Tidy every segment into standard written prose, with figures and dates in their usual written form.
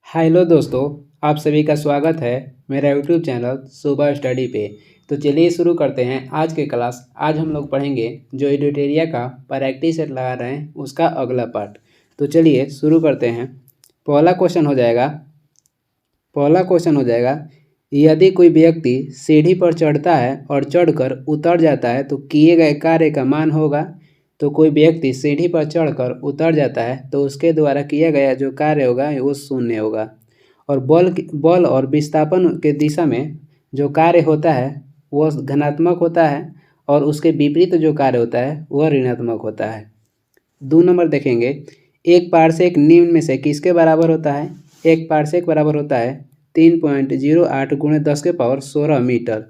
Hello दोस्तों, आप सभी का स्वागत है मेरा यूट्यूब चैनल सुबह स्टडी पे। तो चलिए शुरू करते हैं आज के क्लास। आज हम लोग पढ़ेंगे जो एडिटोरिया का प्रैक्टिस सेट लगा रहे हैं उसका अगला पार्ट। तो चलिए शुरू करते हैं। पहला क्वेश्चन हो जाएगा यदि कोई व्यक्ति सीढ़ी पर चढ़ता है और चढ़कर उतर जाता है तो किए गए कार्य का मान होगा। तो कोई व्यक्ति सीढ़ी पर चढ़कर उतर जाता है तो उसके द्वारा किया गया जो कार्य होगा वो शून्य होगा। और बल और विस्थापन के दिशा में जो कार्य होता है वो धनात्मक होता है और उसके विपरीत जो कार्य होता है वह ऋणात्मक होता है। 2 नंबर देखेंगे, एक पारसेक निम्न में से किसके बराबर होता है। एक पारसेक बराबर होता है 3.08 × 10⁻16 मीटर।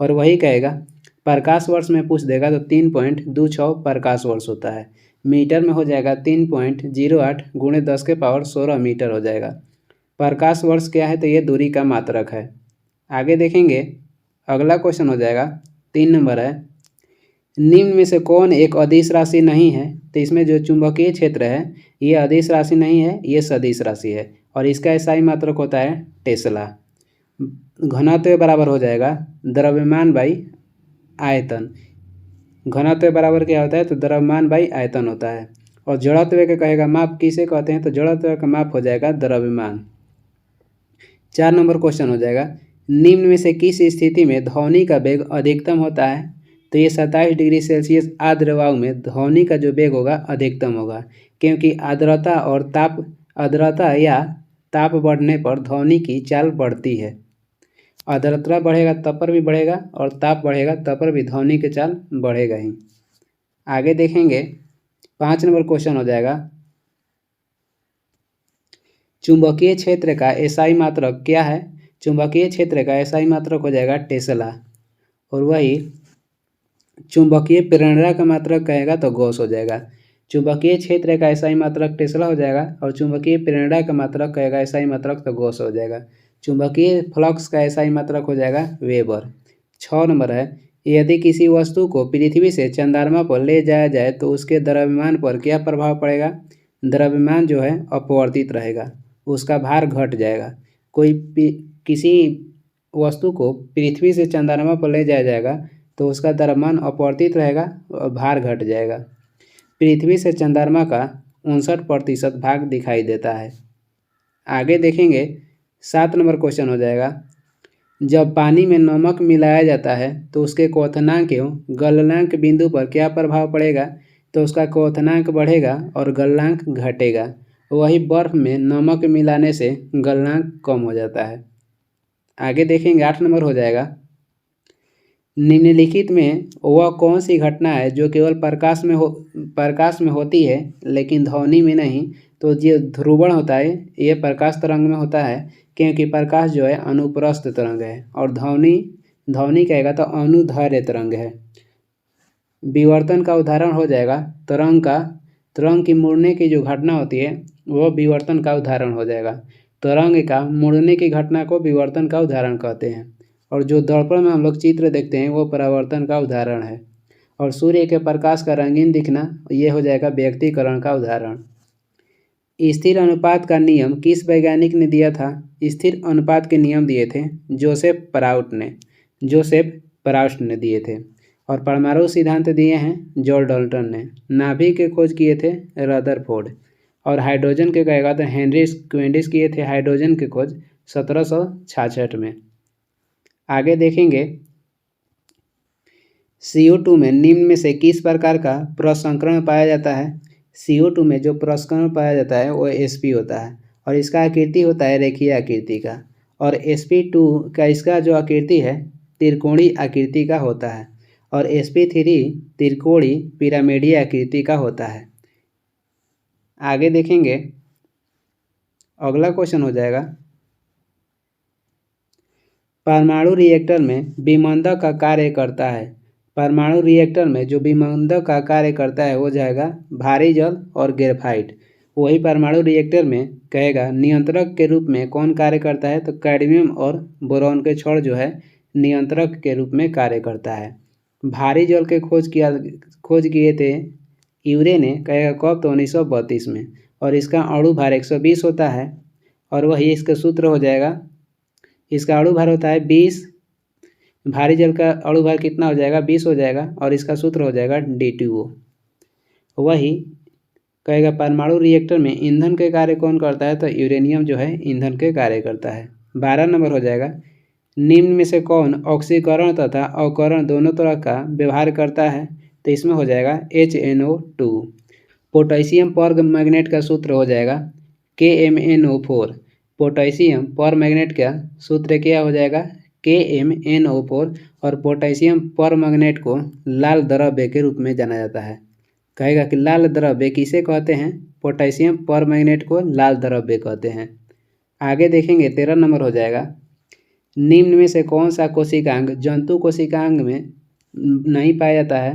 और वही कहेगा प्रकाश वर्ष में पूछ देगा तो 3.26 प्रकाश वर्ष होता है। मीटर में हो जाएगा 3.08 × 10⁻16 मीटर हो जाएगा। प्रकाश वर्ष क्या है तो ये दूरी का मात्रक है। आगे देखेंगे, अगला क्वेश्चन हो जाएगा 3 नंबर है, निम्न में से कौन एक अदिश राशि नहीं है। तो इसमें जो चुंबकीय क्षेत्र है ये अदिश राशि नहीं है, ये सदिश राशि है और इसका एसआई मात्रक होता है टेस्ला। घनत्व बराबर हो जाएगा द्रव्यमान बाई आयतन। घनत्व बराबर क्या होता है तो द्रव्यमान बाई आयतन होता है। और जड़त्व का कहेगा माप किसे कहते हैं तो जड़त्व का माप हो जाएगा द्रव्यमान। 4 नंबर क्वेश्चन हो जाएगा, निम्न में से किस स्थिति में ध्वनि का वेग अधिकतम होता है। तो ये 27 डिग्री सेल्सियस आर्द्र वायु में ध्वनि का जो वेग होगा अधिकतम होगा, क्योंकि आर्द्रता या ताप बढ़ने पर ध्वनि की चाल बढ़ती है। आर्द्रता बढ़ेगा तब पर भी बढ़ेगा और ताप बढ़ेगा तब पर भी ध्वनि की चाल बढ़ेगा ही। आगे देखेंगे 5 नंबर क्वेश्चन हो जाएगा, चुंबकीय क्षेत्र का एसआई मात्रक क्या है। चुंबकीय क्षेत्र का एसआई मात्रक हो जाएगा टेस्ला। और वही चुंबकीय प्रेरणा का मात्रक कहेगा तो गॉस हो जाएगा। चुंबकीय क्षेत्र का एसआई मात्रक टेस्ला हो जाएगा और चुंबकीय प्रेरणा का मात्रक कहेगा एसआई मात्रक तो गॉस हो जाएगा। चुंबकीय फ्लक्स का एसआई मात्रक हो जाएगा वेबर। 6 नंबर है, यदि किसी वस्तु को पृथ्वी से चंद्रमा पर ले जाया जाए तो उसके द्रव्यमान पर क्या प्रभाव पड़ेगा। द्रव्यमान जो है अपवर्तित रहेगा, उसका भार घट जाएगा। किसी वस्तु को पृथ्वी से चंद्रमा पर ले जाया जाएगा तो उसका द्रव्यमान अपवर्तित रहेगा और भार घट जाएगा। पृथ्वी से चंद्रमा का 59% भाग दिखाई देता है। आगे देखेंगे 7 नंबर क्वेश्चन हो जाएगा, जब पानी में नमक मिलाया जाता है तो उसके क्वथनांक एवं गलनांक बिंदु पर क्या प्रभाव पड़ेगा। तो उसका क्वथनांक बढ़ेगा और गलनांक घटेगा। वही बर्फ में नमक मिलाने से गलनांक कम हो जाता है। आगे देखेंगे 8 नंबर हो जाएगा, निम्नलिखित में वह कौन सी घटना है जो केवल प्रकाश में होती है लेकिन ध्वनि में नहीं। तो जो ध्रुवण होता है ये प्रकाश तरंग में होता है, क्योंकि प्रकाश जो है अनुप्रस्थ तरंग है और ध्वनि कहेगा तो अनुदैर्घ्य तरंग है। विवर्तन का उदाहरण हो जाएगा तरंग की मुड़ने की जो घटना होती है वो विवर्तन का उदाहरण हो जाएगा। तरंग का मुड़ने की घटना को विवर्तन का उदाहरण कहते हैं। और जो दर्पण में हम लोग चित्र देखते हैं वो परावर्तन का उदाहरण है। और सूर्य के प्रकाश का रंगीन दिखना ये हो जाएगा व्यक्तीकरण का उदाहरण। स्थिर अनुपात का नियम किस वैज्ञानिक ने दिया था। स्थिर अनुपात के नियम दिए थे जोसेफ पराउस्ट ने दिए थे। और परमाणु सिद्धांत दिए हैं जॉर्ज डाल्टन ने। नाभिक के खोज किए थे रदरफोर्ड। और हाइड्रोजन के कहेगा तो हेनरी क्वेंडिस किए थे हाइड्रोजन की खोज 1766 में। आगे देखेंगे CO2 में निम्न में से किस प्रकार का प्रसंस्करण पाया जाता है। CO2 में जो प्रसंस्करण पाया जाता है वो sp होता है और इसका आकृति होता है रेखीय आकृति का। और sp2 का इसका जो आकृति है त्रिकोणीय आकृति का होता है और sp3 त्रिकोणीय पिरामिडीय आकृति का होता है। आगे देखेंगे अगला क्वेश्चन हो जाएगा, परमाणु रिएक्टर में विमंदक का कार्य करता है। परमाणु रिएक्टर में जो विमंदक का कार्य करता है वो जाएगा भारी जल और ग्रेफाइट। वही परमाणु रिएक्टर में कहेगा नियंत्रक के रूप में कौन कार्य करता है तो कैडमियम और बोरॉन के छड़ जो है नियंत्रक के रूप में कार्य करता है। भारी जल के खोज किए थे यूरे ने, कहेगा कब तो 1932 में। और इसका अणु भार 120 होता है और वही इसका सूत्र हो जाएगा, इसका अणु भार होता है 20, भारी जल का अणु भार कितना हो जाएगा 20 हो जाएगा, और इसका सूत्र हो जाएगा D2O। वही कहेगा परमाणु रिएक्टर में ईंधन के कार्य कौन करता है, तो यूरेनियम जो है ईंधन के कार्य करता है। 12 नंबर हो जाएगा, निम्न में से कौन ऑक्सीकरण तथा अवकरण दोनों तरह का व्यवहार करता है, तो इसमें हो जाएगा HNO2। पोटेशियम पर मैग्नेट का सूत्र हो जाएगा KMnO4। पोटेशियम पर मैग्नेट का सूत्र क्या हो जाएगा KMnO4, और पोटेशियम पर मैग्नेट को लाल द्रव्य के रूप में जाना जाता है। कहेगा कि लाल द्रव्य किसे कहते हैं, पोटेशियम पर मैग्नेट को लाल द्रव्य कहते हैं। आगे देखेंगे 13 नंबर हो जाएगा, निम्न में से कौन सा कोशिकांग जंतु कोशिकांग में नहीं पाया जाता है।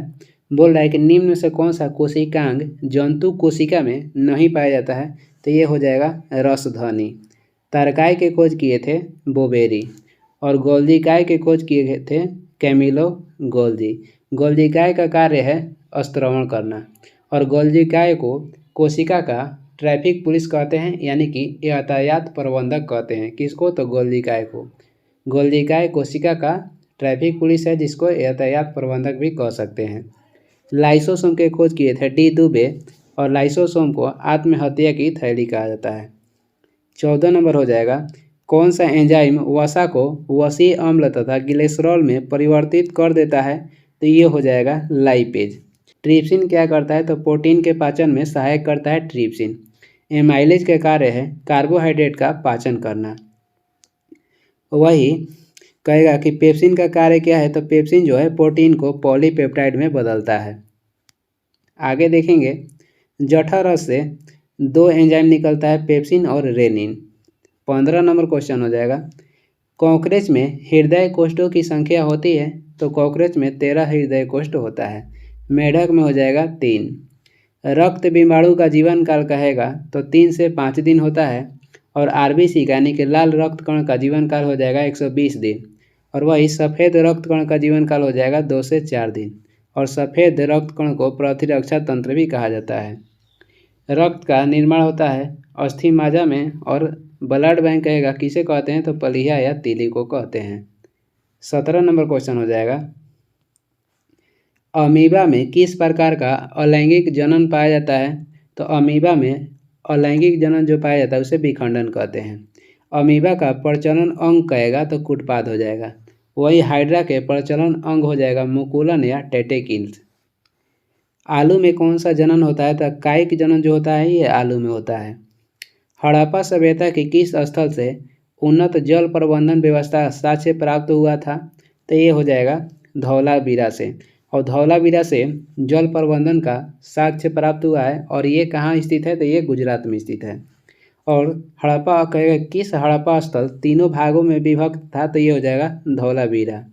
बोल रहा है कि निम्न में से कौन सा कोशिकांग जंतु कोशिका में नहीं पाया जाता है, तो ये हो जाएगा रसधनी। तारकाई के खोज किए थे बोबेरी, और गोल्जी काय के खोज किए थे कैमिलो गोल्जी। गोल्जी काय का कार्य है स्त्रवण करना, और गोल्जी काय को कोशिका का ट्रैफिक पुलिस कहते हैं, यानी कि यातायात प्रबंधक कहते हैं। किसको, तो गोल्जी काय को। गोल्जी काय कोशिका का ट्रैफिक पुलिस है, जिसको यातायात प्रबंधक भी कह सकते हैं। लाइसोसोम के खोज किए थे डी दुबे, और लाइसोसोम को आत्महत्या की थैली कहा जाता है। 14 नंबर हो जाएगा, कौन सा एंजाइम वसा को वसी अम्ल तथा ग्लिसरॉल में परिवर्तित कर देता है, तो ये हो जाएगा लाइपेज। ट्रिप्सिन क्या करता है, तो प्रोटीन के पाचन में सहायक करता है ट्रिप्सिन। एमाइलेज का कार्य है कार्बोहाइड्रेट का पाचन करना। वही कहेगा कि पेप्सिन का कार्य क्या है, तो पेप्सिन जो है प्रोटीन को पॉलीपेप्टाइड में बदलता है। आगे देखेंगे, जठरस से 2 एंजाइम निकलता है, पेप्सिन और रेनिन। 15 नंबर क्वेश्चन हो जाएगा, कॉकरोच में हृदय कोष्ठों की संख्या होती है, तो कॉकरोच में 13 हृदय कोष्ठ होता है। मेढक में हो जाएगा 3। रक्त बिंबाणु का जीवन काल कहेगा तो 3 से 5 दिन होता है, और आरबीसी यानी कि लाल रक्त कण का जीवन काल हो जाएगा 120 दिन, और वही सफ़ेद रक्त कण का जीवन काल हो जाएगा 2 से 4 दिन, और सफ़ेद रक्त कण को प्रतिरक्षा तंत्र भी कहा जाता है। रक्त का निर्माण होता है अस्थि मज्जा में, और ब्लड बैंक कहेगा किसे कहते हैं, तो पलिया या तीली को कहते हैं। 17 नंबर क्वेश्चन हो जाएगा, अमीबा में किस प्रकार का अलैंगिक जनन पाया जाता है, तो अमीबा में अलैंगिक जनन जो पाया जाता है उसे विखंडन कहते हैं। अमीबा का प्रचलन अंग कहेगा तो कुटपाद हो जाएगा। वही हाइड्रा के प्रचलन अंग हो जाएगा मुकुलन या टेटेकिल्स। आलू में कौन सा जनन होता है, तो कायिक जनन जो होता है ये आलू में होता है। हड़प्पा सभ्यता के किस स्थल से उन्नत जल प्रबंधन व्यवस्था साक्ष्य प्राप्त हुआ था, तो ये हो जाएगा धौलावीरा से, और धौलावीरा से जल प्रबंधन का साक्ष्य प्राप्त हुआ है, और ये कहाँ स्थित है, तो ये गुजरात में स्थित है। और हड़प्पा कहेगा किस हड़प्पा स्थल तीनों भागों में विभक्त था, तो ये हो जाएगा धौलावीरा।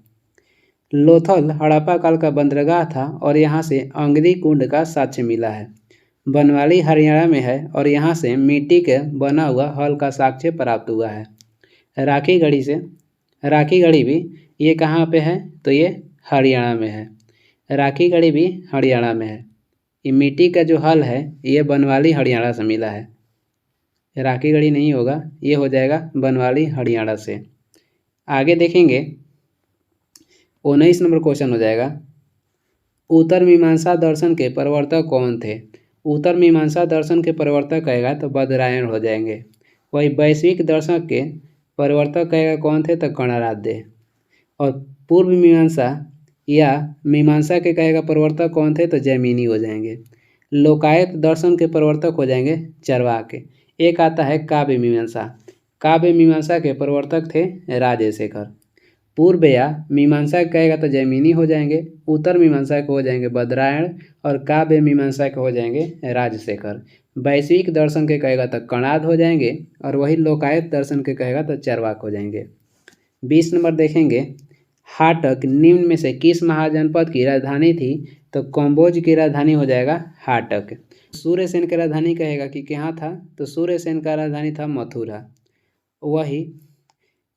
लोथल हड़प्पा काल का बंदरगाह था, और यहाँ से अंगदी कुंड का साक्ष्य मिला है। बनवाली हरियाणा में है, और यहाँ से मिट्टी के बना हुआ हल का साक्ष्य प्राप्त हुआ है। राखी गढ़ी भी ये कहाँ पे है, तो ये हरियाणा में है। राखी गढ़ी भी हरियाणा में है। ये मिट्टी का जो हल है ये बनवाली हरियाणा से मिला है। राखी गढ़ी नहीं होगा, ये हो जाएगा बनवाली हरियाणा से। आगे देखेंगे 19 नंबर क्वेश्चन हो जाएगा, उत्तर मीमांसा दर्शन के प्रवर्तक कौन थे। उत्तर मीमांसा दर्शन के प्रवर्तक कहेगा तो बदरायण हो जाएंगे। वही वैश्विक दर्शन के प्रवर्तक कहेगा कौन थे, तो कणाराध्य। और पूर्व मीमांसा या मीमांसा के कहेगा प्रवर्तक कौन थे, तो जैमिनी हो जाएंगे। लोकायत दर्शन के प्रवर्तक हो जाएंगे चरवाके। एक आता है काव्य मीमांसा। काव्य मीमांसा के प्रवर्तक थे राजशेखर। पूर्व या मीमांसा कहेगा तो जैमिनी हो जाएंगे। उत्तर मीमांसा के हो जाएंगे बदरायण, और काव्य मीमांसा के हो जाएंगे राजशेखर। वैश्विक दर्शन के कहेगा तो कणाद हो जाएंगे, और वही लोकायत दर्शन के कहेगा तो चरवाक हो जाएंगे। 20 नंबर देखेंगे, हाटक निम्न में से किस महाजनपद की राजधानी थी, तो कम्बोज की राजधानी हो जाएगा हाटक। सूर्यसेन की राजधानी कहेगा कि कहाँ था, तो सूर्यसेन का राजधानी था मथुरा। वही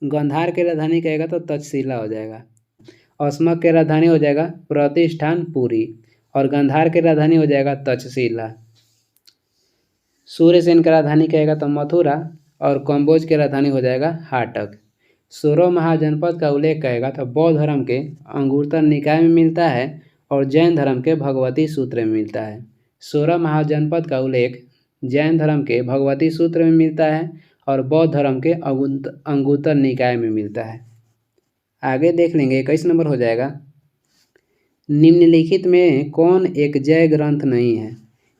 गंधार की राजधानी कहेगा तो तक्षशिला हो जाएगा। अस्मक की राजधानी हो जाएगा प्रतिष्ठान पुरी, और गंधार की राजधानी हो जाएगा तक्षशिला। सूर्यसेन की राजधानी कहेगा तो मथुरा, और कम्बोज की राजधानी हो जाएगा हाटक। 16 महाजनपद का उल्लेख कहेगा तो बौद्ध धर्म के अंगुत्तर निकाय में मिलता है और जैन धर्म के भगवती सूत्र में मिलता है। 16 महाजनपद का उल्लेख जैन धर्म के भगवती सूत्र में मिलता है और बौद्ध धर्म के अंगुत्तर निकाय में मिलता है। आगे देख लेंगे 21 नंबर हो जाएगा, निम्नलिखित में कौन एक जय ग्रंथ नहीं है।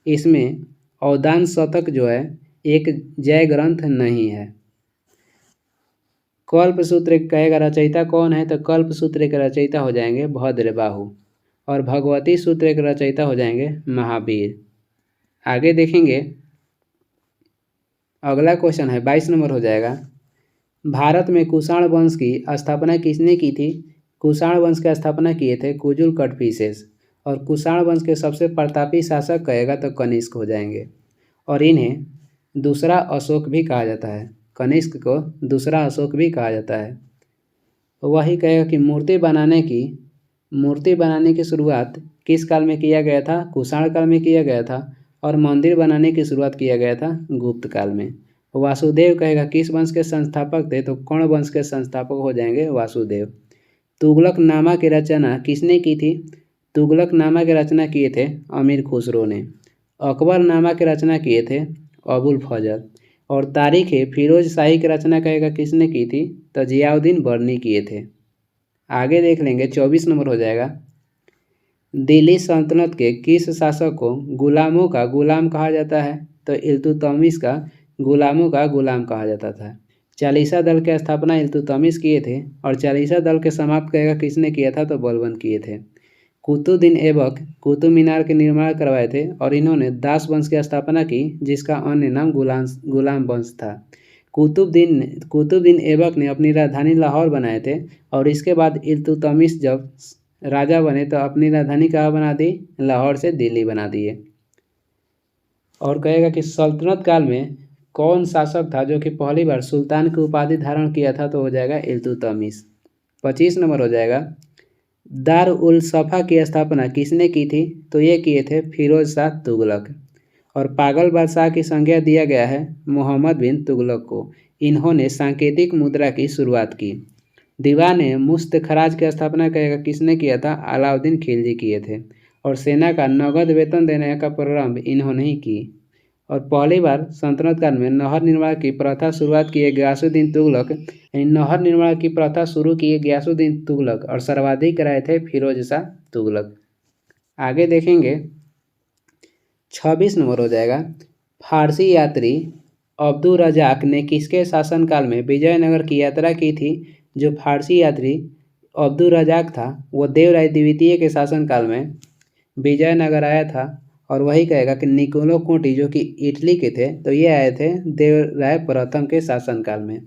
इसमें अवदान शतक जो है एक जय ग्रंथ नहीं है। कल्पसूत्र कहेगा रचयिता कौन है, तो कल्पसूत्र के रचयिता हो जाएंगे भद्रबाहु और भगवती सूत्र के रचयिता हो जाएंगे महावीर। आगे देखेंगे अगला क्वेश्चन है 22 नंबर हो जाएगा, भारत में कुषाण वंश की स्थापना किसने की थी। कुषाण वंश की स्थापना किए थे कुजुल कटफिसेस और कुषाण वंश के सबसे प्रतापी शासक कहेगा तो कनिष्क हो जाएंगे और इन्हें दूसरा अशोक भी कहा जाता है। कनिष्क को दूसरा अशोक भी कहा जाता है। वही कहेगा कि मूर्ति बनाने की शुरुआत किस काल में किया गया था, कुषाण काल में किया गया था और मंदिर बनाने की शुरुआत किया गया था गुप्त काल में। वासुदेव कहेगा किस वंश के संस्थापक थे, तो कर्ण वंश के संस्थापक हो जाएंगे वासुदेव। तुगलकनामा की रचना किसने की थी, तुगलकनामा की रचना किए थे अमीर खुसरो ने। अकबरनामा की रचना किए थे अबुल फजल और तारीख फिरोज शाही की रचना कहेगा किसने की थी, तो जियाउद्दीन बर्नी किए थे। आगे देख लेंगे 24 नंबर हो जाएगा, दिल्ली सल्तनत के किस शासक को गुलामों का गुलाम कहा जाता है, तो इल्तुतमिश का गुलामों का गुलाम कहा जाता था। चालीसा दल की स्थापना इल्तुतमिश किए थे और चालीसा दल के समाप्त कहेगा किसने किया था, तो बलबन किए थे। कुतुबुद्दीन ऐबक कुतुब मीनार के निर्माण करवाए थे और इन्होंने दास वंश की स्थापना की जिसका अन्य नाम गुलाम वंश था। कुतुबुद्दीन ऐबक ने अपनी राजधानी लाहौर बनाए थे और इसके बाद इल्तुतमिश जब राजा बने तो अपनी राजधानी कहाँ बना दी, लाहौर से दिल्ली बना दिए। और कहेगा कि सल्तनत काल में कौन शासक था जो कि पहली बार सुल्तान की उपाधि धारण किया था, तो हो जाएगा इल्तुतमिश। 25 नंबर हो जाएगा, दार उल सफ़ा की स्थापना किसने की थी, तो ये किए थे फिरोज शाह तुगलक और पागल बादशाह की संज्ञा दिया गया है मोहम्मद बिन तुगलक को। इन्होंने सांकेतिक मुद्रा की शुरुआत की। दीवान मुस्तखराज की स्थापना कहेगा किसने किया था, अलाउद्दीन खिलजी किए थे और सेना का नगद वेतन देने का प्रारंभ इन्होंने ही की। और पहली बार सल्तनत काल में नहर निर्माण की प्रथा शुरुआत किए गयासुद्दीन तुगलक, नहर निर्माण की प्रथा शुरू किए गयासुद्दीन तुगलक और सर्वाधिक कराए थे फिरोज शाह तुगलक। आगे देखेंगे 26 नंबर हो जाएगा, फारसी यात्री अब्दुल रजाक ने किसके शासनकाल में विजयनगर की यात्रा की थी। जो फारसी यात्री अब्दुल रजाक था वो देवराय द्वितीय के शासनकाल में विजयनगर आया था और वही कहेगा कि निकोलो कोंटी जो कि इटली के थे तो ये आए थे देवराय प्रथम के शासनकाल में।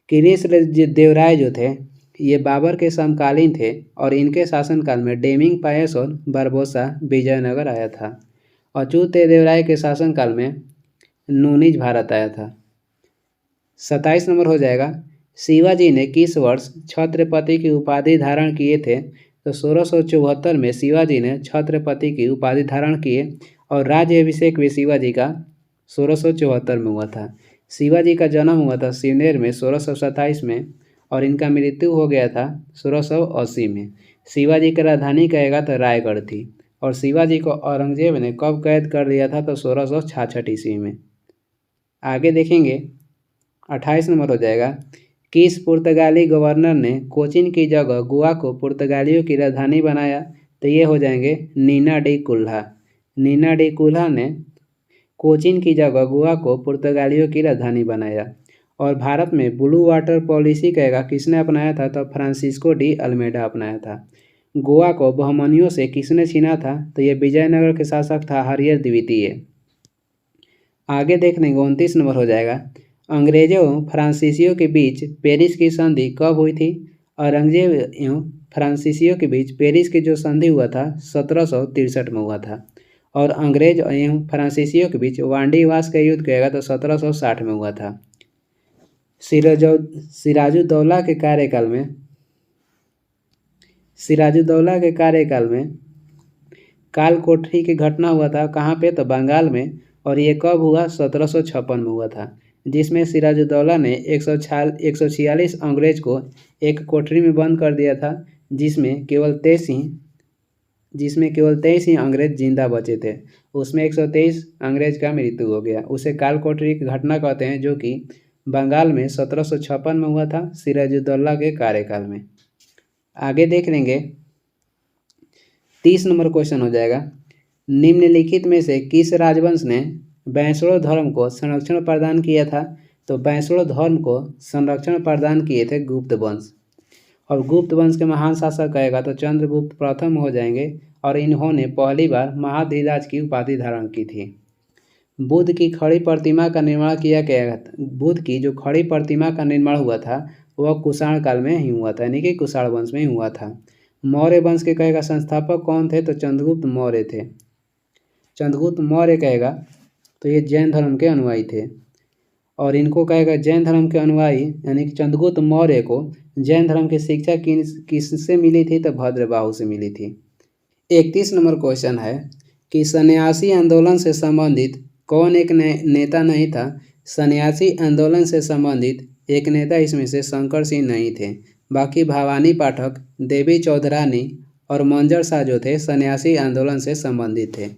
कृष्ण देवराय जो थे ये बाबर के समकालीन थे और इनके शासनकाल में डेमिंग पायस और बारबोसा विजयनगर आया था। अच्युत देवराय के शासनकाल में नूनिज भारत आया था। 27 नंबर हो जाएगा, शिवाजी ने किस वर्ष छत्रपति की उपाधि धारण किए थे, तो 1674 में शिवाजी ने छत्रपति की उपाधि धारण किए और राज्य अभिषेक भी शिवाजी का 1674 में हुआ था। शिवाजी का जन्म हुआ था सिवनेर में 1627 में और इनका मृत्यु हो गया था 1680 में। शिवाजी की राजधानी कहेगा तो रायगढ़ थी और शिवाजी को औरंगजेब ने कब कैद कर लिया था, तो 1666 ईस्वी में। आगे देखेंगे 28 नंबर हो जाएगा, किस पुर्तगाली गवर्नर ने कोचीन की जगह गोवा को पुर्तगालियों की राजधानी बनाया, तो ये हो जाएंगे नीना डी कुल्हा। नीना डी कुल्हा ने कोचीन की जगह गोवा को पुर्तगालियों की राजधानी बनाया। और भारत में ब्लू वाटर पॉलिसी कहेगा किसने अपनाया था, तो फ्रांसिस्को डी अल्मेडा अपनाया था। गोवा को बहमनियों से किसने छीना था, तो ये विजयनगर के शासक था हरिहर द्वितीय। आगे देखने 29 नंबर हो जाएगा, अंग्रेजों फ्रांसीसियों के बीच पेरिस की संधि कब हुई थी। औरंगजेब एवं फ्रांसीसियों के बीच पेरिस की जो संधि हुआ था 1763 में हुआ था और अंग्रेज एवं फ्रांसीसियों के बीच वांडीवास का युद्ध कहेगा तो 1760 में हुआ था। सिराजुद्दौला के कार्यकाल में काल कोठरी की घटना हुआ था कहाँ पे, तो बंगाल में और ये कब हुआ 1756 में हुआ था। जिसमें सिराजुद्दौला ने 146 अंग्रेज को एक कोठरी में बंद कर दिया था, जिसमें केवल 23 ही अंग्रेज जिंदा बचे थे। उसमें 123 अंग्रेज का मृत्यु हो गया। उसे काल कोठरी की घटना कहते हैं, जो कि बंगाल में 1756 में हुआ था, सिराजुद्दौला के कार्यकाल में। आगे देख लेंगे 30 नंबर क्वेश्चन हो जाएगा, निम्नलिखित में से किस राजवंश ने वैष्णव धर्म को संरक्षण प्रदान किया था? तो वैष्णव धर्म को संरक्षण प्रदान किए थे गुप्त वंश। और गुप्त वंश के महान शासक कहेगा तो चंद्रगुप्त प्रथम हो जाएंगे, और इन्होंने पहली बार महाधीराज की उपाधि धारण की थी। बुद्ध की खड़ी प्रतिमा का निर्माण किया गया था। बुद्ध की जो खड़ी प्रतिमा का निर्माण हुआ था वह कुषाण काल में ही हुआ था, यानी कि कुषाण वंश में ही हुआ था। मौर्य वंश के कहेगा संस्थापक कौन थे? तो चंद्रगुप्त मौर्य थे। चंद्रगुप्त मौर्य कहेगा तो ये जैन धर्म के अनुयायी थे, और इनको कहेगा जैन धर्म के अनुयायी, यानी कि चंद्रगुप्त मौर्य को जैन धर्म की शिक्षा किससे मिली थी? तो भद्रबाहु से मिली थी। 31 नंबर क्वेश्चन है कि सन्यासी आंदोलन से संबंधित कौन एक नेता नहीं था? सन्यासी आंदोलन से संबंधित एक नेता इसमें से शंकर सिंह नहीं थे। बाकी भवानी पाठक, देवी चौधरानी और मंजर शाह जो थे सन्यासी आंदोलन से संबंधित थे।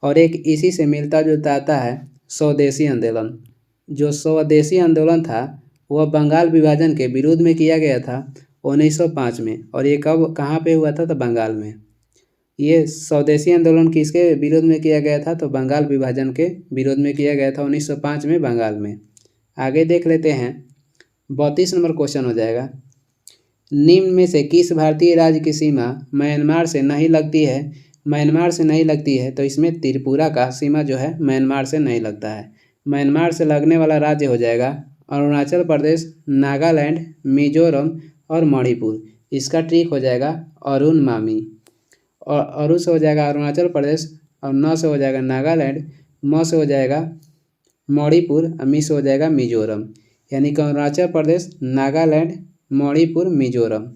और एक इसी से मिलता जुलता आता है स्वदेशी आंदोलन। जो स्वदेशी आंदोलन था वह बंगाल विभाजन के विरोध में किया गया था 1905 में, और ये कहाँ पे हुआ था? तो बंगाल में। ये स्वदेशी आंदोलन किसके विरोध में किया गया था? तो बंगाल विभाजन के विरोध में किया गया था 1905 में बंगाल में। आगे देख लेते हैं 32 नंबर क्वेश्चन हो जाएगा, निम्न में से किस भारतीय राज्य की सीमा म्यांमार से नहीं लगती है? म्यांमार से नहीं लगती है तो इसमें त्रिपुरा का सीमा जो है म्यांमार से नहीं लगता है। म्यांमार से लगने वाला राज्य हो जाएगा अरुणाचल प्रदेश, नागालैंड, मिजोरम और मणिपुर। इसका ट्रिक हो जाएगा अरुण मामी। और अरु से हो जाएगा अरुणाचल प्रदेश, और न से हो जाएगा नागालैंड, म से हो जाएगा मणिपुर, और मी से हो जाएगा मिजोरम। यानी कि अरुणाचल प्रदेश, नागालैंड, मणिपुर, मिजोरम।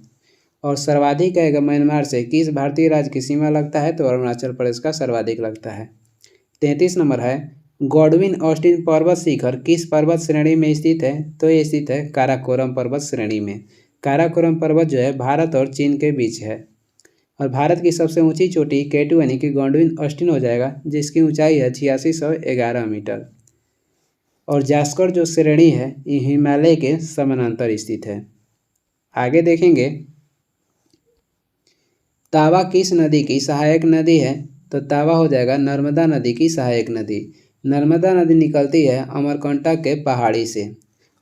और सर्वाधिक आएगा म्यांमार से किस भारतीय राज्य की सीमा लगता है? तो अरुणाचल प्रदेश का सर्वाधिक लगता है। 33 नंबर है, गॉडविन ऑस्टिन पर्वत शिखर किस पर्वत श्रेणी में स्थित है? तो ये स्थित है काराकोरम पर्वत श्रेणी में। काराकोरम पर्वत जो है भारत और चीन के बीच है। और भारत की सबसे ऊंची चोटी K2 यानी कि गॉडविन ऑस्टिन हो जाएगा, जिसकी ऊंचाई है 8611 मीटर। और जास्कर जो श्रेणी है ये हिमालय के समानांतर स्थित है। आगे देखेंगे तावा किस नदी की सहायक नदी है? तो तावा हो जाएगा नर्मदा नदी की सहायक नदी। नर्मदा नदी निकलती है अमरकंटक के पहाड़ी से,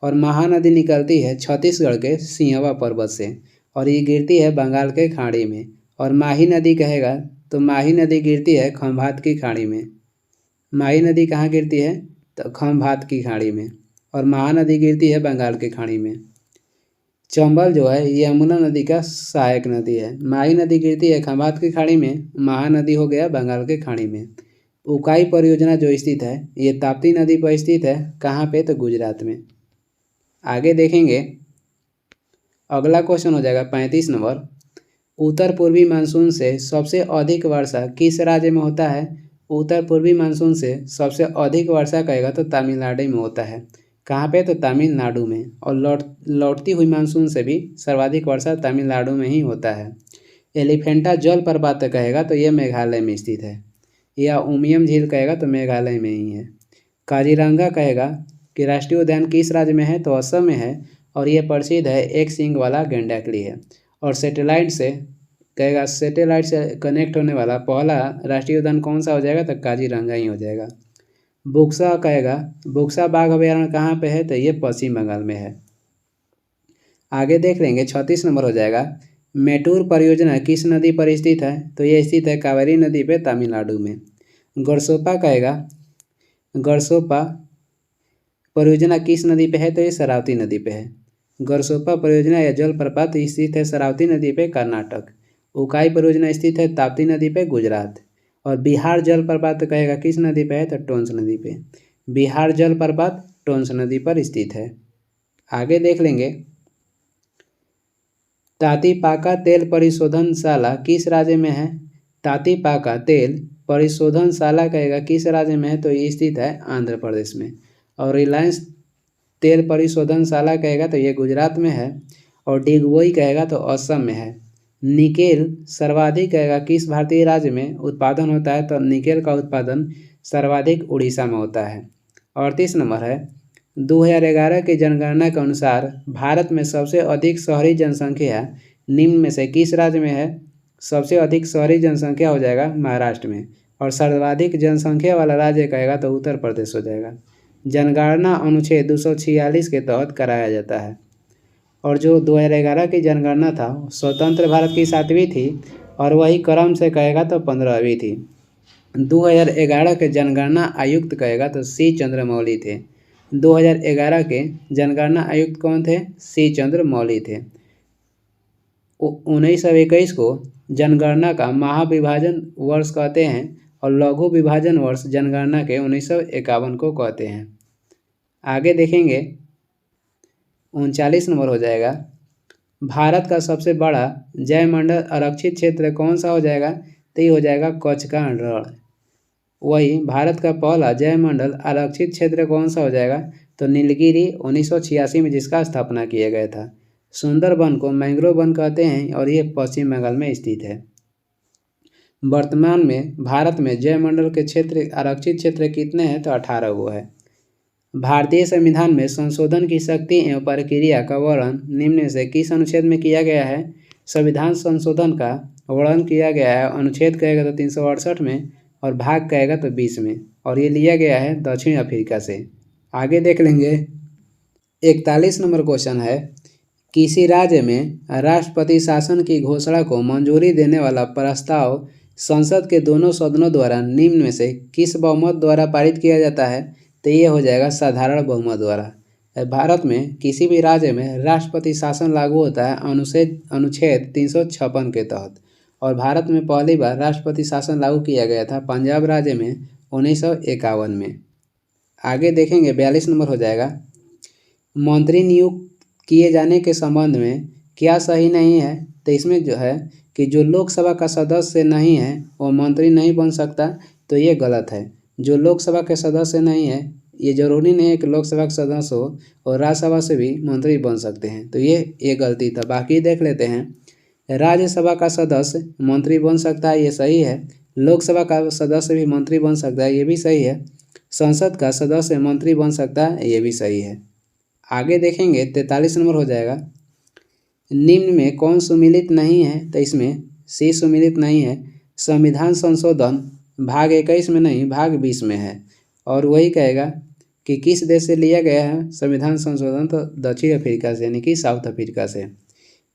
और महानदी निकलती है छत्तीसगढ़ के सिंहवा पर्वत से, और ये गिरती है बंगाल के खाड़ी में। और माही नदी कहेगा तो माही नदी गिरती है खंभात की खाड़ी में। माही नदी कहाँ गिरती है? तो खंभात की खाड़ी में। और महानदी गिरती है बंगाल की खाड़ी में। चंबल जो है ये यमुना नदी का सहायक नदी है। माही नदी गिरती है खंभात की खाड़ी में, महानदी हो गया बंगाल के खाड़ी में। उकाई परियोजना जो स्थित है ये ताप्ती नदी पर स्थित है। कहाँ पे? तो गुजरात में। आगे देखेंगे अगला क्वेश्चन हो जाएगा 35 नंबर, उत्तर पूर्वी मानसून से सबसे अधिक वर्षा किस राज्य में होता है? उत्तर पूर्वी मानसून से सबसे अधिक वर्षा कहेगा तो तमिलनाडु में होता है। कहाँ पे? तो तमिलनाडु में। और लौटती हुई मानसून से भी सर्वाधिक वर्षा तमिलनाडु में ही होता है। एलिफेंटा जल प्रपात कहेगा तो ये मेघालय में स्थित है। या उमियम झील कहेगा तो मेघालय में ही है। काजीरंगा कहेगा कि राष्ट्रीय उद्यान किस राज्य में है? तो असम में है, और ये प्रसिद्ध है एक सींग वाला गेंडा के लिए। और सैटेलाइट से कहेगा सैटेलाइट से कनेक्ट होने वाला पहला राष्ट्रीय उद्यान कौन सा हो जाएगा? तो काजीरंगा ही हो जाएगा। बुक्सा कहेगा बुक्सा बाघ अभयारण्य कहाँ पे है? तो ये पश्चिम बंगाल में है। आगे देख लेंगे 36 नंबर हो जाएगा, मेटूर परियोजना किस नदी पर स्थित है? तो ये स्थित है कावेरी नदी पे तमिलनाडु में। गरसोपा कहेगा गरसोपा परियोजना किस नदी पे है? तो ये शरावती नदी पे है। गरसोपा परियोजना या जलप्रपात स्थित है शरावती नदी पे कर्नाटक। उकाई परियोजना स्थित है ताप्ती नदी पे गुजरात। और बिहार जलप्रपात कहेगा किस नदी पे है? तो टोंस नदी पे। बिहार जलप्रपात टोंस नदी पर स्थित है। आगे देख लेंगे तातीपाका तेल परिशोधनशाला किस राज्य में है? तातीपाका तेल परिशोधनशाला कहेगा किस राज्य में है? तो ये स्थित है आंध्र प्रदेश में। और रिलायंस तेल परिशोधनशाला कहेगा तो ये गुजरात में है, और डिगबोई कहेगा तो असम में है। निकेल सर्वाधिक कहेगा किस भारतीय राज्य में उत्पादन होता है, तो निकेल का उत्पादन सर्वाधिक उड़ीसा में होता है। 38 नंबर है, 2011 की जनगणना के अनुसार भारत में सबसे अधिक शहरी जनसंख्या निम्न में से किस राज्य में है। सबसे अधिक शहरी जनसंख्या हो जाएगा महाराष्ट्र में, और सर्वाधिक जनसंख्या वाला राज्य कहेगा तो उत्तर प्रदेश हो जाएगा। जनगणना अनुच्छेद 246 के तहत कराया जाता है, और जो 2011 की जनगणना था स्वतंत्र भारत की 7वीं थी, और वही क्रम से कहेगा तो 15वीं थी। 2011 के जनगणना आयुक्त कहेगा तो सी चंद्रमौली थे। 2011 के जनगणना आयुक्त कौन थे? सी चंद्रमौली थे। 1921 को जनगणना का महाविभाजन वर्ष कहते हैं, और लघु विभाजन वर्ष जनगणना के 1951 को कहते हैं। आगे देखेंगे 39 नंबर हो जाएगा, भारत का सबसे बड़ा जैवमंडल आरक्षित क्षेत्र कौन सा हो जाएगा, तो ये हो जाएगा कच्छ का रण। वही भारत का पहला जैवमंडल आरक्षित क्षेत्र कौन सा हो जाएगा, तो नीलगिरी 1986 में जिसका स्थापना किया गया था। सुंदरबन को मैंग्रोव वन कहते हैं, और ये पश्चिम बंगाल में स्थित है। वर्तमान में भारत में जैवमंडल के क्षेत्र आरक्षित क्षेत्र कितने हैं, तो 18 गो है। भारतीय संविधान में संशोधन की शक्ति एवं प्रक्रिया का वर्णन निम्न में से किस अनुच्छेद में किया गया है। संविधान संशोधन का वर्णन किया गया है अनुच्छेद कहेगा तो 368 में, और भाग कहेगा तो 20 में, और ये लिया गया है दक्षिण अफ्रीका से। आगे देख लेंगे 41 नंबर क्वेश्चन है, किसी राज्य में राष्ट्रपति शासन की घोषणा को मंजूरी देने वाला प्रस्ताव संसद के दोनों सदनों द्वारा निम्न में से किस बहुमत द्वारा पारित किया जाता है, तो ये हो जाएगा साधारण बहुमत द्वारा। भारत में किसी भी राज्य में राष्ट्रपति शासन लागू होता है अनुच्छेद 356 के तहत, और भारत में पहली बार राष्ट्रपति शासन लागू किया गया था पंजाब राज्य में 1951 में। आगे देखेंगे 42 नंबर हो जाएगा, मंत्री नियुक्त किए जाने के संबंध में क्या सही नहीं है, तो इसमें जो है कि जो लोकसभा का सदस्य नहीं है वो मंत्री नहीं बन सकता, तो ये गलत है। जो लोकसभा के सदस्य नहीं है, ये जरूरी नहीं है कि लोकसभा के सदस्य हो, और राज्यसभा से भी मंत्री बन सकते हैं, तो ये गलती था। बाकी देख लेते हैं, राज्यसभा का सदस्य मंत्री बन सकता है, ये सही है। लोकसभा का सदस्य भी मंत्री बन सकता है, ये भी सही है। संसद का सदस्य मंत्री बन सकता है, ये भी सही है। आगे देखेंगे 43 नंबर हो जाएगा, निम्न में कौन सुमिलित नहीं है, तो इसमें सी सुमिलित नहीं है। संविधान संशोधन भाग 21 में नहीं, भाग 20 में है, और वही कहेगा कि किस देश से लिया गया है संविधान संशोधन, तो दक्षिण अफ्रीका से, यानी कि साउथ अफ्रीका से।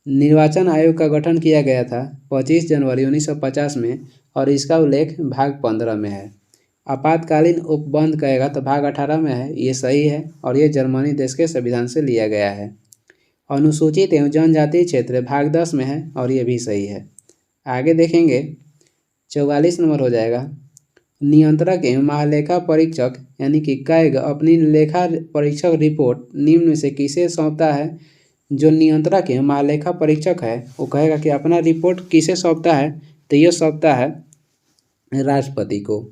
निर्वाचन आयोग का गठन किया गया था 25 जनवरी 1950 में, और इसका उल्लेख भाग 15 में है। आपातकालीन उपबंध कहेगा तो भाग 18 में है, ये सही है, और ये जर्मनी देश के संविधान से लिया गया है। अनुसूचित एवं जनजातीय क्षेत्र भाग 10 में है, और ये भी सही है। आगे देखेंगे 44 नंबर हो जाएगा, नियंत्रक एवं महालेखा परीक्षक यानी कि कैग अपनी लेखा परीक्षक रिपोर्ट निम्न में से किसे सौंपता है। जो नियंत्रक एवं महालेखा परीक्षक है वो कहेगा कि अपना रिपोर्ट किसे सौंपता है, तो ये सौंपता है राष्ट्रपति को।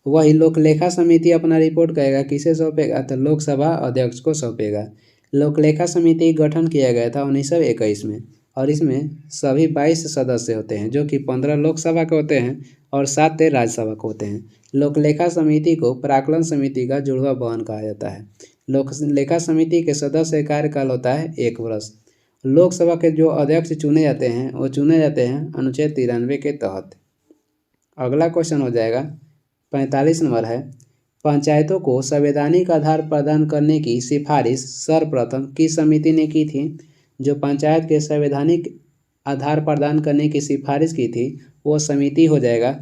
वही लोकलेखा समिति अपना रिपोर्ट कहेगा किसे सौंपेगा, तो लोकसभा अध्यक्ष को सौंपेगा। लोकलेखा समिति गठन किया गया था 1921 में, और इसमें सभी 22 सदस्य होते हैं, जो कि 15 लोकसभा के होते हैं और 7 राज्यसभा के होते हैं। लोकलेखा समिति को प्राक्कलन समिति का जुड़वा बहन कहा जाता है। लोकलेखा समिति के सदस्य कार्यकाल होता है 1 वर्ष। लोकसभा के जो अध्यक्ष चुने जाते हैं वो चुने जाते हैं अनुच्छेद 93 के तहत। अगला क्वेश्चन हो जाएगा 45 नंबर है, पंचायतों को संवैधानिक आधार प्रदान करने की सिफारिश सर्वप्रथम किस समिति ने की थी। जो पंचायत के संवैधानिक आधार प्रदान करने की सिफारिश की थी वो समिति हो जाएगा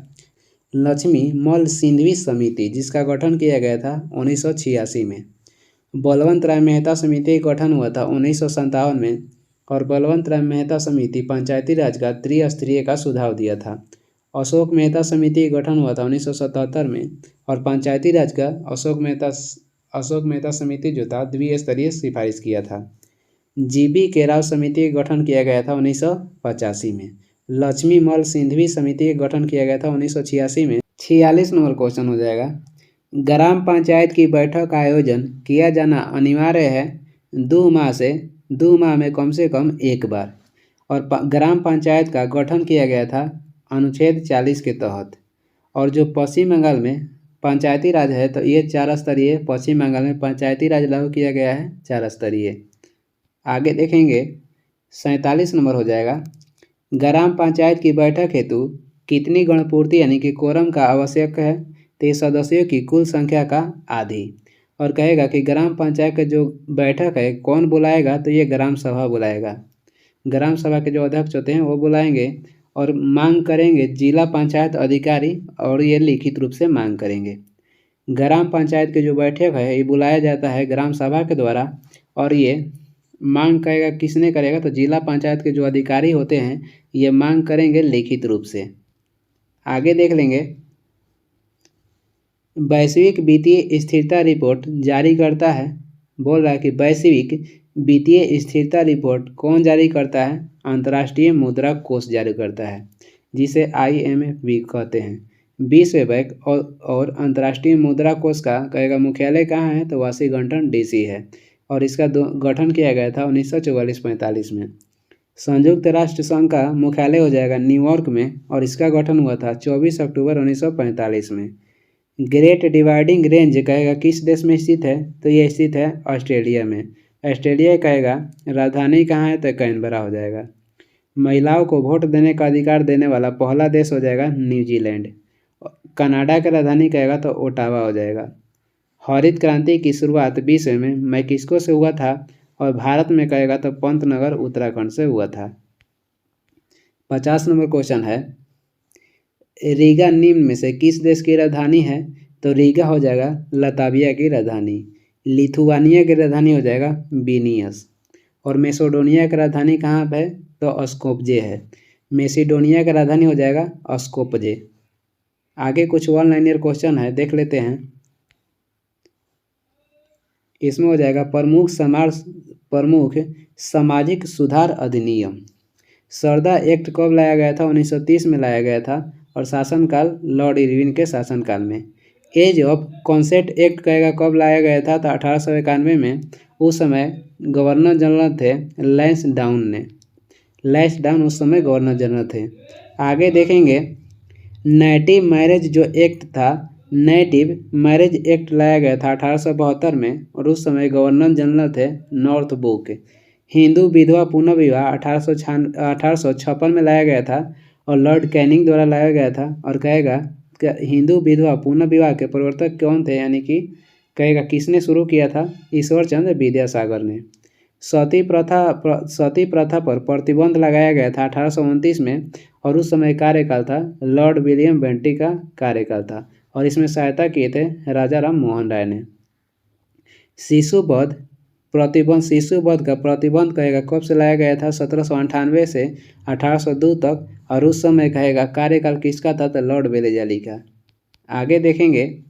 लक्ष्मी मल सिंघवी समिति, जिसका गठन किया गया था 1986 में। बलवंत राय मेहता समिति का गठन हुआ था 1957 में, और बलवंत राय मेहता समिति पंचायती राज का त्रिस्तरीय का सुझाव दिया था। अशोक मेहता समिति का गठन हुआ था 1977 में, और पंचायती राज का अशोक मेहता समिति जो था द्विस्तरीय सिफारिश किया था। जीबी के राव समिति का गठन किया गया था 1985 में। लक्ष्मी मल सिंघवी समिति का गठन किया गया था 1986 में। 46 नंबर क्वेश्चन हो जाएगा, ग्राम पंचायत की बैठक का आयोजन किया जाना अनिवार्य है 2 माह में कम से कम एक बार। और ग्राम पंचायत का गठन किया गया था अनुच्छेद 40 के तहत। और जो पश्चिम बंगाल में पंचायती राज है तो ये 4 स्तरीय, पश्चिम बंगाल में पंचायती राज लागू किया गया है 4 स्तरीय। आगे देखेंगे 47 नंबर हो जाएगा, ग्राम पंचायत की बैठक हेतु कितनी गणपूर्ति यानी कि कोरम का आवश्यक है, तो सदस्यों की कुल संख्या का आधी। और कहेगा कि ग्राम पंचायत का जो बैठक है कौन बुलाएगा, तो ये ग्राम सभा बुलाएगा। ग्राम सभा के जो अध्यक्ष होते हैं वो बुलाएंगे और मांग करेंगे जिला पंचायत अधिकारी, और ये लिखित रूप से मांग करेंगे। ग्राम पंचायत की जो बैठक है ये बुलाया जाता है ग्राम सभा के द्वारा, और ये मांग करेगा किसने करेगा, तो जिला पंचायत के जो अधिकारी होते हैं ये मांग करेंगे लिखित रूप से। आगे देख लेंगे, वैश्विक वित्तीय स्थिरता रिपोर्ट जारी करता है, बोल रहा है कि वैश्विक वित्तीय स्थिरता रिपोर्ट कौन जारी करता है, अंतर्राष्ट्रीय मुद्रा कोष जारी करता है, जिसे IMF भी कहते हैं। विश्व बैंक और अंतर्राष्ट्रीय मुद्रा कोष का कहेगा मुख्यालय कहाँ है, तो वाशिंगटन DC है। और इसका गठन किया गया था 1944-45 में। संयुक्त राष्ट्र संघ का मुख्यालय हो जाएगा न्यूयॉर्क में, और इसका गठन हुआ था 24 अक्टूबर 1945 में। ग्रेट डिवाइडिंग रेंज कहेगा किस देश में स्थित है, तो ये स्थित है ऑस्ट्रेलिया में। ऑस्ट्रेलिया कहेगा राजधानी कहाँ है, तो कैनबरा हो जाएगा। महिलाओं को वोट देने का अधिकार देने वाला पहला देश हो जाएगा न्यूजीलैंड। कनाडा का राजधानी कहेगा तो ओटावा हो जाएगा। हरित क्रांति की शुरुआत विश्व में मैक्सिको से हुआ था, और भारत में कहेगा तो पंतनगर उत्तराखंड से हुआ था। 50 नंबर क्वेश्चन है, रीगा निम्न में से किस देश की राजधानी है, तो रीगा हो जाएगा लताविया की राजधानी। लिथुआनिया की राजधानी हो जाएगा विनियस। और मेसिडोनिया की राजधानी कहाँ है, तो स्कोपजे है। मेसिडोनिया की राजधानी हो जाएगा स्कोपजे। आगे कुछ वन लाइनर क्वेश्चन है, देख लेते हैं। इसमें हो जाएगा प्रमुख सामाजिक सुधार अधिनियम। सरदा एक्ट कब लाया गया था, 1930 में लाया गया था, और शासनकाल लॉर्ड इरविन के शासनकाल में। एज ऑफ कॉन्सेंट एक्ट कहेगा कब लाया गया था, तो 1891 में। उस समय गवर्नर जनरल थे लैंसडाउन उस समय गवर्नर जनरल थे। आगे देखेंगे, नेटिव मैरिज जो एक्ट था, नेटिव मैरिज एक्ट लाया गया था 1872 में, और उस समय गवर्नर जनरल थे नॉर्थब्रुक। हिंदू विधवा पुनर्विवाह 1856 में लाया गया था, और लॉर्ड कैनिंग द्वारा लाया गया था। और कहेगा कि हिंदू विधवा पुनर्विवाह के प्रवर्तक कौन थे, यानी कि कहेगा किसने शुरू किया था, ईश्वर चंद्र विद्यासागर ने। सती प्रथा पर प्रतिबंध लगाया गया था 1829 में, और उस समय कार्यकाल था लॉर्ड विलियम बेंटिक का कार्यकाल था, और इसमें सहायता किए थे राजा राम मोहन राय ने। शिशुवध का प्रतिबंध कहेगा कब से लाया गया था, 1798 से 1802 तक, और उस समय कहेगा कार्यकाल किसका था, तो लॉर्ड वेलेस्ली का। आगे देखेंगे,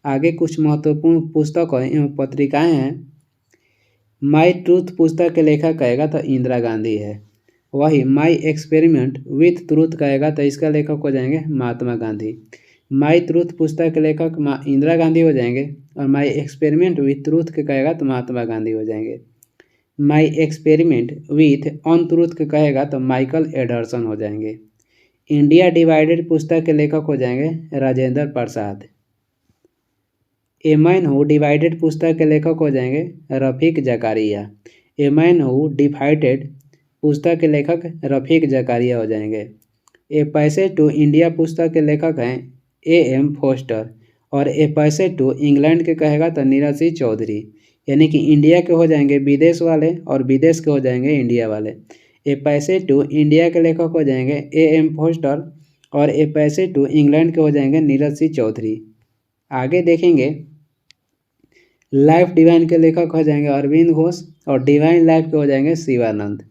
आगे कुछ महत्वपूर्ण पुस्तक एवं पत्रिकाएं हैं। माई ट्रूथ पुस्तक के लेखक कहेगा तो इंदिरा गांधी है। वही माई एक्सपेरिमेंट विथ ट्रूथ कहेगा तो इसका लेखक हो जाएंगे महात्मा गांधी। माई ट्रूथ पुस्तक के लेखक इंदिरा गांधी हो जाएंगे, और माई एक्सपेरिमेंट विथ ट्रूथ के कहेगा तो महात्मा गांधी हो जाएंगे। My experiment with on truth के कहेगा तो माइकल एडरसन हो जाएंगे। इंडिया डिवाइडेड पुस्तक के लेखक हो जाएंगे Rajendra Prasad. A man who divided पुस्तक के लेखक हो जाएंगे Rafiq Zakaria. A man who divided पुस्तक के लेखक रफ़ीक ज़कारिया हो जाएंगे। ए पैसेज टू इंडिया पुस्तक के लेखक हैं AM फोस्टर, और ए पैसेज टू इंग्लैंड के कहेगा तो नीरज सिंह चौधरी। यानी कि इंडिया के हो जाएंगे विदेश वाले, और विदेश के हो जाएंगे इंडिया वाले। ए पैसेज टू इंडिया के लेखक हो जाएंगे AM फोस्टर, और ए पैसेज टू इंग्लैंड के हो जाएंगे नीरज सिंह चौधरी। आगे देखेंगे, लाइफ डिवाइन के लेखक हो जाएंगे अरविंद घोष, और डिवाइन लाइफ के हो जाएंगे शिवानंद।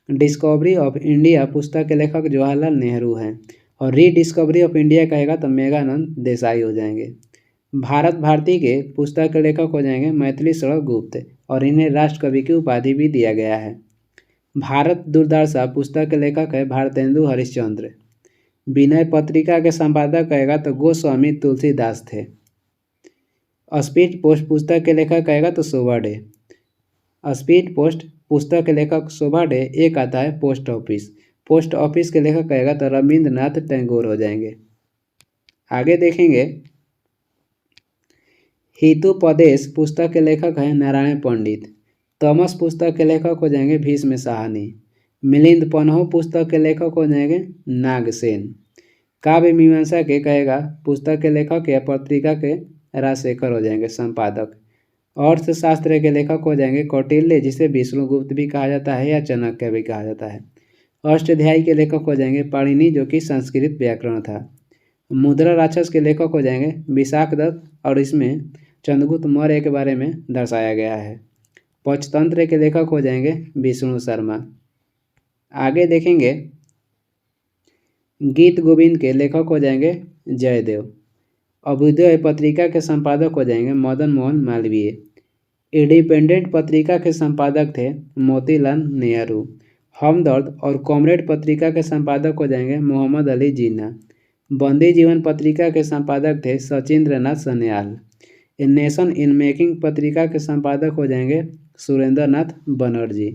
डिस्कवरी ऑफ इंडिया पुस्तक के लेखक जवाहरलाल नेहरू हैं, और रीडिस्कवरी ऑफ इंडिया कहेगा तो मेघानंद देसाई हो जाएंगे। भारत भारती के पुस्तक के लेखक हो जाएंगे मैथिली शरण गुप्त, और इन्हें राष्ट्र कवि की उपाधि भी दिया गया है। भारत दुर्दशा पुस्तक के लेखक है भारतेंदु हरिश्चंद्र। विनय पत्रिका के संपादक कहेगा तो गोस्वामी तुलसीदास थे। स्पीड पोस्ट पुस्तक के लेखक कहेगा तो शोभा डे। स्पीड पोस्ट पुस्तक के लेखक शोभा डे। एक आता है पोस्ट ऑफिस। पोस्ट ऑफिस के लेखक कहेगा तो रविंद्रनाथ टैगोर हो जाएंगे। आगे देखेंगे, हितोपदेश पुस्तक के लेखक हैं नारायण पंडित। तमस पुस्तक के लेखक हो जाएंगे भीष्म साहनी। मिलिंद पन्हो पुस्तक के लेखक हो जाएंगे नागसेन। काव्य मीमांसा के कहेगा पुस्तक के लेखक या पत्रिका के राजशेखर हो जाएंगे संपादक। अर्थशास्त्र के लेखक हो जाएंगे कौटिल्य, जिसे विष्णुगुप्त भी कहा जाता है या चाणक्य भी कहा जाता है। अष्टाध्यायी के लेखक हो जाएंगे पाणिनि, जो कि संस्कृत व्याकरण था। मुद्रा राक्षस के लेखक हो जाएंगे विशाख दत्त, और इसमें चंद्रगुप्त मौर्य के बारे में दर्शाया गया है। पंचतंत्र के लेखक हो जाएंगे विष्णु शर्मा। आगे देखेंगे, गीत गोविंद के लेखक हो जाएंगे जयदेव। अभ्युदय पत्रिका के संपादक हो जाएंगे मदन मोहन मालवीय। इंडिपेंडेंट पत्रिका के संपादक थे मोतीलाल नेहरू। हमदर्द और कॉमरेड पत्रिका के संपादक हो जाएंगे मोहम्मद अली जिन्ना। बंदी जीवन पत्रिका के संपादक थे Sachindranath Sanyal. A nation in making पत्रिका के संपादक हो जाएंगे सुरेंद्र नाथ बनर्जी।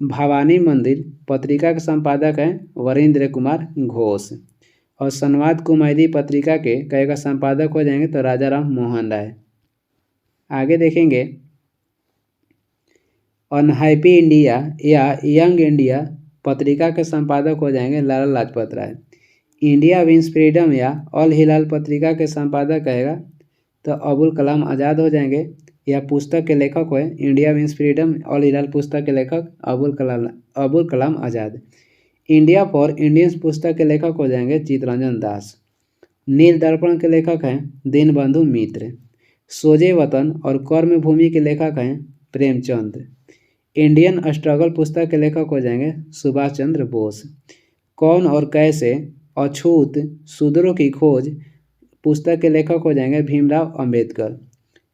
भवानी मंदिर पत्रिका के संपादक हैं वरिंद्र कुमार घोष। और संवाद कुमुदी पत्रिका के कई संपादक हो जाएंगे तो राजा राम मोहन राय। आगे देखेंगे, अनहैप्पी इंडिया या यंग इंडिया पत्रिका के संपादक हो जाएंगे Lala Lajpat Rai. India wins freedom या अल हिलाल पत्रिका के संपादक कहेगा तो अबुल कलाम आज़ाद हो जाएंगे। या पुस्तक के लेखक हुए इंडिया विंस फ्रीडम अल हिलाल पुस्तक के लेखक Abul Kalam Azad. India for Indians पुस्तक के लेखक हो जाएंगे चित्तरंजन दास। नील दर्पण के लेखक हैं दीनबंधु मित्र। सोजे वतन और कर्म भूमि के लेखक हैं प्रेमचंद। इंडियन स्ट्रगल पुस्तक के लेखक हो जाएंगे सुभाष चंद्र बोस। कौन और कैसे अछूत शूद्रों की खोज पुस्तक के लेखक हो जाएंगे भीमराव अंबेडकर।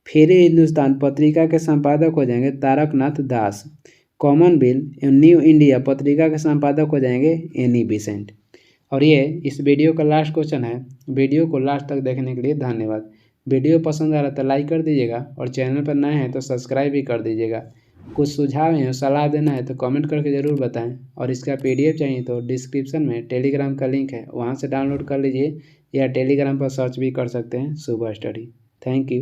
फिर हिंदुस्तान पत्रिका के संपादक हो जाएंगे तारकनाथ दास। कॉमनवेल्थ एवं न्यू इंडिया पत्रिका के संपादक हो जाएंगे एनी बेसेंट। और ये इस वीडियो का लास्ट क्वेश्चन है। वीडियो को लास्ट तक देखने के लिए धन्यवाद। वीडियो पसंद आ रहा तो लाइक कर दीजिएगा और चैनल पर नए हैं तो सब्सक्राइब भी कर दीजिएगा। कुछ सुझाव हैं सलाह देना है तो कमेंट करके ज़रूर बताएं। और इसका PDF चाहिए तो डिस्क्रिप्शन में टेलीग्राम का लिंक है, वहाँ से डाउनलोड कर लीजिए या टेलीग्राम पर सर्च भी कर सकते हैं सुबह स्टडी। Thank you.